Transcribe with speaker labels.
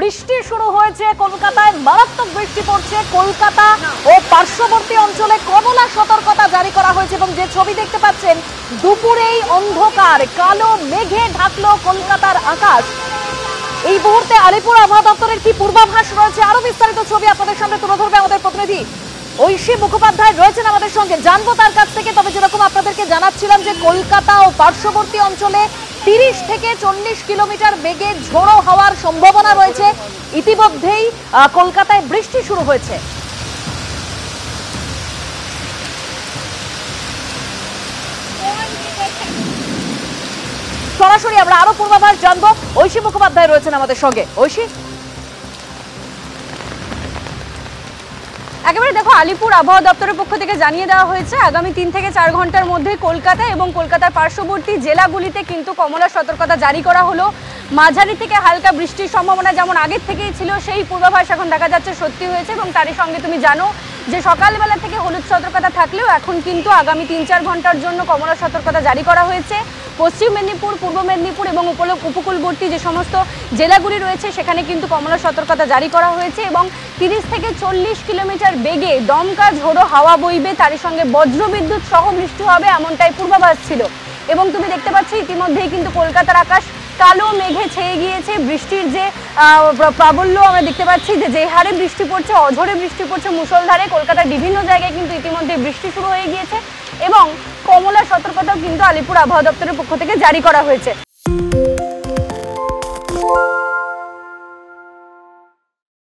Speaker 1: বৃষ্টি শুরু হয়েছে কলকাতায়, মারাত্মক বৃষ্টি পড়ছে। কলকাতা ও পার্শ্ববর্তী অঞ্চলে কমলা সতর্কতা জারি করা হয়েছে এবং যে ছবি দেখতে পাচ্ছেন দুপুরেই অন্ধকার কালো মেঘে ঢাকলো কলকাতার আকাশ। এই মুহূর্তে আলিপুর আবহাওয়া দপ্তরের কি পূর্বাভাস রয়েছে, আরো বিস্তারিত ছবি আপনাদের সামনে তুলে ধরবে আমাদের প্রতিনিধি ঐশী মুখোপাধ্যায় রয়েছেন আমাদের সঙ্গে, জানবো তার কাছ থেকে। তবে যেরকম আপনাদেরকে জানাচ্ছিলাম যে কলকাতা ও পার্শ্ববর্তী অঞ্চলে 30 থেকে 40 কিলোমিটার বেগে ঝোড়ো হওয়ার সম্ভাবনা রয়েছে। ইতিমধ্যেই কলকাতায় বৃষ্টি শুরু হয়েছে। সরাসরি আমরা আরো পূর্বাভাস জানবো। ঐশী মুখোপাধ্যায় রয়েছেন আমাদের সঙ্গে। ঐশী,
Speaker 2: একেবারে দেখো, আলিপুর আবহাওয়া দপ্তরের পক্ষ থেকে জানিয়ে দেওয়া হয়েছে আগামী 3 থেকে 4 ঘন্টার মধ্যে কলকাতা এবং কলকাতার পার্শ্ববর্তী জেলাগুলিতে কিন্তু কমলা সতর্কতা জারি করা হলো। মাঝারি থেকে হালকা বৃষ্টির সম্ভাবনা যেমন আগের থেকেই ছিল, সেই পূর্বাভাস এখন দেখা যাচ্ছে সত্যি হয়েছে। এবং তারই সঙ্গে তুমি জানো যে সকালবেলা থেকে হলুদ সতর্কতা থাকলেও এখন কিন্তু আগামী 3-4 ঘন্টার জন্য কমলা সতর্কতা জারি করা হয়েছে। পশ্চিম মেদিনীপুর, পূর্ব মেদিনীপুর এবং উপকূলবর্তী যে সমস্ত জেলাগুলি রয়েছে সেখানে কিন্তু কমলা সতর্কতা জারি করা হয়েছে এবং 30 থেকে 40 কিলোমিটার বেগে দমকা ঝোড়ো হাওয়া বইবে, তারই সঙ্গে বজ্রবিদ্যুৎ সহ বৃষ্টি হবে এমনটাই পূর্বাভাস ছিল। এবং তুমি দেখতে পাচ্ছ ইতিমধ্যেই কিন্তু কলকাতার আকাশ কালো মেঘে ছেয়ে গিয়েছে। বৃষ্টির যে প্রাবল্য আমরা দেখতে পাচ্ছি, যে হারে বৃষ্টি পড়ছে, অঝোরে বৃষ্টি পড়ছে মুষলধারে। কলকাতার বিভিন্ন জায়গায় কিন্তু ইতিমধ্যে বৃষ্টি শুরু হয়ে গিয়েছে এবং কমলা সতর্কতাও কিন্তু আলিপুর আবহাওয়া দপ্তরের পক্ষ থেকে জারি করা হয়েছে।